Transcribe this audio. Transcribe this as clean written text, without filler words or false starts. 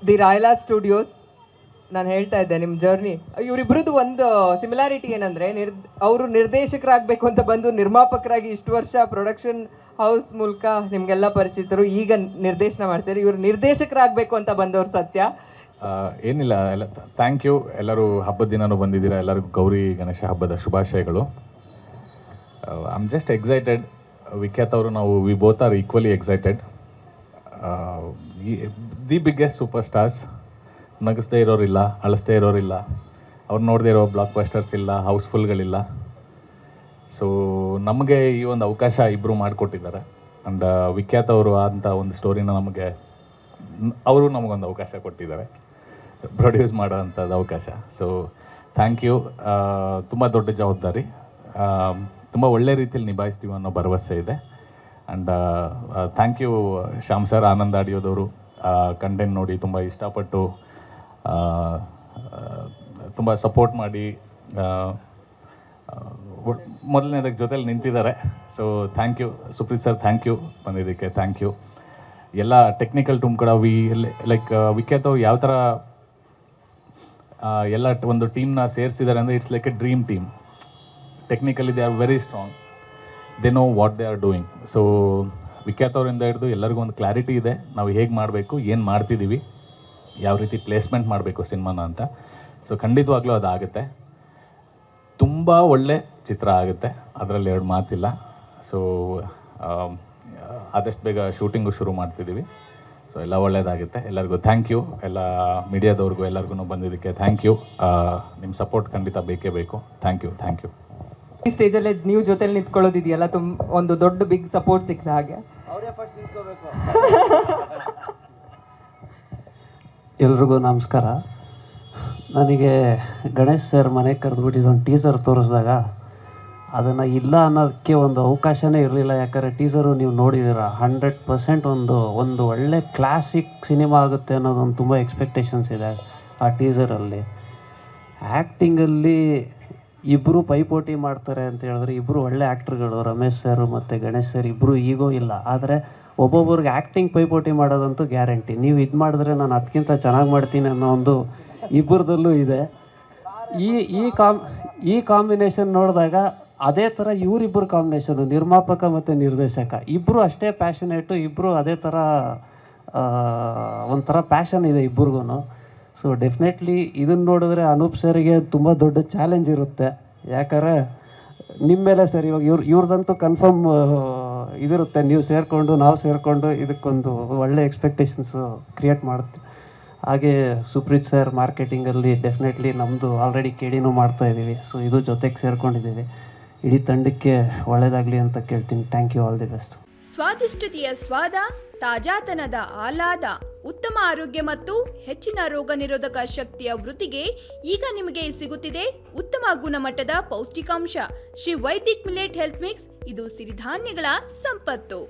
The ರಾಯಲಾ studios. ನಾನು ಹೇಳ್ತಾ ಇದ್ದೆ ನಿಮ್ಮ ಜರ್ನಿ, ಇವರಿಬ್ಬರದ್ದು ಒಂದು ಸಿಮಿಲಾರಿಟಿ ಏನಂದರೆ ಅವರು ನಿರ್ದೇಶಕರಾಗಬೇಕು ಅಂತ ಬಂದು ನಿರ್ಮಾಪಕರಾಗಿ ಇಷ್ಟು ವರ್ಷ ಪ್ರೊಡಕ್ಷನ್ ಹೌಸ್ ಮೂಲಕ ನಿಮಗೆಲ್ಲ ಪರಿಚಿತರು, ಈಗ ನಿರ್ದೇಶನ ಮಾಡ್ತಾರೆ. ಇವರು ನಿರ್ದೇಶಕರಾಗಬೇಕು ಅಂತ ಬಂದವರು ಸತ್ಯ. ಏನಿಲ್ಲ, ಎಲ್ಲ ಥ್ಯಾಂಕ್ ಯು. ಎಲ್ಲರೂ ಹಬ್ಬದ ದಿನನೂ ಬಂದಿದ್ದೀರಾ. ಎಲ್ಲರಿಗೂ ಗೌರಿ ಗಣೇಶ ಹಬ್ಬದ ಶುಭಾಶಯಗಳು. I am just excited. Vikhyath ಅವರು ನಾವು we both are equally excited. The biggest superstars. ನಗಿಸ್ದೇ ಇರೋರಿಲ್ಲ, ಅಳಿಸ್ದೇ ಇರೋರಿಲ್ಲ, ಅವ್ರು ನೋಡದೇ ಇರೋ ಬ್ಲಾಕ್ ಬಸ್ಟರ್ಸ್ ಇಲ್ಲ, ಹೌಸ್ಫುಲ್ಗಳಿಲ್ಲ. ಸೊ ನಮಗೆ ಈ ಒಂದು ಅವಕಾಶ ಇಬ್ಬರು ಮಾಡಿಕೊಟ್ಟಿದ್ದಾರೆ. ಆ್ಯಂಡ್ ವಿಖ್ಯಾತ್ ಅವರು ಅಂತ ಒಂದು ಸ್ಟೋರಿನ ಅವರು ನಮಗೊಂದು ಅವಕಾಶ ಕೊಟ್ಟಿದ್ದಾರೆ, ಪ್ರೊಡ್ಯೂಸ್ ಮಾಡೋ ಅಂಥದ್ದು ಅವಕಾಶ. So thank you. ತುಂಬ ದೊಡ್ಡ ಜವಾಬ್ದಾರಿ, ತುಂಬ ಒಳ್ಳೆ ರೀತಿಯಲ್ಲಿ ನಿಭಾಯಿಸ್ತೀವಿ ಅನ್ನೋ ಭರವಸೆ ಇದೆ. And thank you Shyam sir, Anand ಆಡಿಯೋದವರು. ಕಂಟೆಂಟ್ ನೋಡಿ ತುಂಬ ಇಷ್ಟಪಟ್ಟು ತುಂಬ ಸಪೋರ್ಟ್ ಮಾಡಿ ಮೊದಲನೇದಕ್ಕೆ ಜೊತೆಲಿ ನಿಂತಿದ್ದಾರೆ. So thank you Supreeth sir, thank you ಬಂದಿದ್ದಕ್ಕೆ, ಥ್ಯಾಂಕ್ ಯು. ಎಲ್ಲ ಟೆಕ್ನಿಕಲ್ ಟೀಮ್ ಕೂಡ ಲೈಕ್ ವಿಖ್ಯಾತ್ ಅವ್ರು ಯಾವ ಥರ ಎಲ್ಲ ಒಂದು ಟೀಮ್ನ ಸೇರಿಸಿದ್ದಾರೆ ಅಂದರೆ it's like a dream team. Technically they are very strong, they know what they are doing. So Vikhyath ಅವರಿಂದ ಹಿಡಿದು ಎಲ್ಲರಿಗೂ ಒಂದು ಕ್ಲಾರಿಟಿ ಇದೆ, ನಾವು ಹೇಗೆ ಮಾಡಬೇಕು, ಏನು ಮಾಡ್ತಿದ್ದೀವಿ, ಯಾವ ರೀತಿ ಪ್ಲೇಸ್ಮೆಂಟ್ ಮಾಡಬೇಕು ಸಿನಿಮಾನ ಅಂತ. ಸೊ ಖಂಡಿತವಾಗ್ಲೂ ಅದಾಗುತ್ತೆ. ತುಂಬ ಒಳ್ಳೆ ಚಿತ್ರ ಆಗುತ್ತೆ, ಅದರಲ್ಲಿ ಎರಡು ಮಾತಿಲ್ಲ. ಸೊ ಆದಷ್ಟು ಬೇಗ ಶೂಟಿಂಗು ಶುರು ಮಾಡ್ತಿದ್ದೀವಿ. ಸೊ ಎಲ್ಲ ಒಳ್ಳೆಯದಾಗುತ್ತೆ. ಎಲ್ಲರಿಗೂ ಥ್ಯಾಂಕ್ ಯು. ಎಲ್ಲ ಮೀಡಿಯಾದವ್ರಿಗೂ ಎಲ್ಲರಿಗೂ ಬಂದಿದ್ದಕ್ಕೆ ಥ್ಯಾಂಕ್ ಯು. ನಿಮ್ಮ ಸಪೋರ್ಟ್ ಖಂಡಿತ ಬೇಕೇ ಬೇಕು. Thank you, thank you. ಈ ಸ್ಟೇಜಲ್ಲೇ ನೀವು ಜೊತೆಲಿ ನಿಂತ್ಕೊಳ್ಳೋದಿದೆಯಲ್ಲ, ಒಂದು ದೊಡ್ಡ ಬಿಗ್ ಸಪೋರ್ಟ್ ಸಿಕ್ಕಿದ ಹಾಗೆ. ಎಲ್ರಿಗೂ ನಮಸ್ಕಾರ. ನನಗೆ ಗಣೇಶ್ ಸರ್ ಮನೆಗೆ ಕರೆದುಬಿಟ್ಟಿದ್ದು ಒಂದು ಟೀಸರ್ ತೋರಿಸಿದಾಗ ಅದನ್ನು ಇಲ್ಲ ಅನ್ನೋದಕ್ಕೆ ಒಂದು ಅವಕಾಶನೇ ಇರಲಿಲ್ಲ. ಯಾಕಂದರೆ ಟೀಸರು ನೀವು ನೋಡಿದ್ದೀರ, 100% ಒಂದು ಒಳ್ಳೆ ಕ್ಲಾಸಿಕ್ ಸಿನಿಮಾ ಆಗುತ್ತೆ ಅನ್ನೋದೊಂದು ತುಂಬ ಎಕ್ಸ್ಪೆಕ್ಟೇಷನ್ಸ್ ಇದೆ ಆ ಟೀಸರಲ್ಲಿ. ಆ್ಯಕ್ಟಿಂಗಲ್ಲಿ ಇಬ್ಬರು ಪೈಪೋಟಿ ಮಾಡ್ತಾರೆ ಅಂತ ಹೇಳಿದ್ರೆ ಇಬ್ಬರು ಒಳ್ಳೆ ಆ್ಯಕ್ಟ್ರುಗಳು, ರಮೇಶ್ ಸರ್ ಮತ್ತು ಗಣೇಶ್ ಸರ್ ಇಬ್ಬರು ಈಗೋ ಇಲ್ಲ. ಆದರೆ ಒಬ್ಬೊಬ್ರಿಗೆ ಆ್ಯಕ್ಟಿಂಗ್ ಪೈಪೋಟಿ ಮಾಡೋದಂತೂ ಗ್ಯಾರಂಟಿ. ನೀವು ಇದು ಮಾಡಿದ್ರೆ ನಾನು ಅದಕ್ಕಿಂತ ಚೆನ್ನಾಗಿ ಮಾಡ್ತೀನಿ ಅನ್ನೋ ಒಂದು ಇಬ್ಬರದಲ್ಲೂ ಇದೆ. ಈ ಕಾಂಬಿನೇಷನ್ ನೋಡಿದಾಗ ಅದೇ ಥರ ಇವರಿಬ್ಬರು ಕಾಂಬಿನೇಷನು, ನಿರ್ಮಾಪಕ ಮತ್ತು ನಿರ್ದೇಶಕ ಇಬ್ಬರು ಅಷ್ಟೇ ಪ್ಯಾಷನೇಟು, ಇಬ್ಬರು ಅದೇ ಥರ ಒಂಥರ ಪ್ಯಾಷನ್ ಇದೆ ಇಬ್ಬರಿಗೂ. ಸೊ ಡೆಫಿನೆಟ್ಲಿ ಇದನ್ನು ನೋಡಿದ್ರೆ ಅನೂಪ್ ಸರಿಗೆ ತುಂಬ ದೊಡ್ಡ ಚಾಲೆಂಜ್ ಇರುತ್ತೆ. ಯಾಕಂದರೆ ನಿಮ್ಮ ಮೇಲೆ ಸರ್ ಇವಾಗ ಇವ್ರದಂತೂ ಕನ್ಫರ್ಮ್ ಇದಿರುತ್ತೆ, ನೀವು ಸೇರಿಕೊಂಡು ನಾವು ಸೇರಿಕೊಂಡು ಇದಕ್ಕೊಂದು ಒಳ್ಳೆ ಎಕ್ಸ್ಪೆಕ್ಟೇಷನ್ಸು ಕ್ರಿಯೇಟ್ ಮಾಡುತ್ತೆ. ಹಾಗೆ ಸುಪ್ರೀತ್ ಸರ್ ಮಾರ್ಕೆಟಿಂಗಲ್ಲಿ ಡೆಫಿನೆಟ್ಲಿ ನಮ್ಮದು ಆಲ್ರೆಡಿ ಕೇಳಿನೂ ಮಾಡ್ತಾಯಿದ್ದೀವಿ. ಸೊ ಇದು ಜೊತೆಗೆ ಸೇರ್ಕೊಂಡಿದ್ದೀವಿ. ಇಡೀ ತಂಡಕ್ಕೆ ಒಳ್ಳೆಯದಾಗಲಿ ಅಂತ ಕೇಳ್ತೀನಿ. Thank you, all the best. ಸ್ವಾದಿಷ್ಟತೆಯ ಸ್ವಾದ, ತಾಜಾತನದ ಆಹ್ಲಾದ, ಉತ್ತಮ ಆರೋಗ್ಯ ಮತ್ತು ಹೆಚ್ಚಿನ ರೋಗ ನಿರೋಧಕ ಶಕ್ತಿಯ ವೃದ್ಧಿಗೆ ಈಗ ನಿಮಗೆ ಸಿಗುತ್ತಿದೆ ಉತ್ತಮ ಗುಣಮಟ್ಟದ ಪೌಷ್ಟಿಕಾಂಶ Shri Vaidik millet health mix. ಇದು ಸಿರಿಧಾನ್ಯಗಳ ಸಂಪತ್ತು.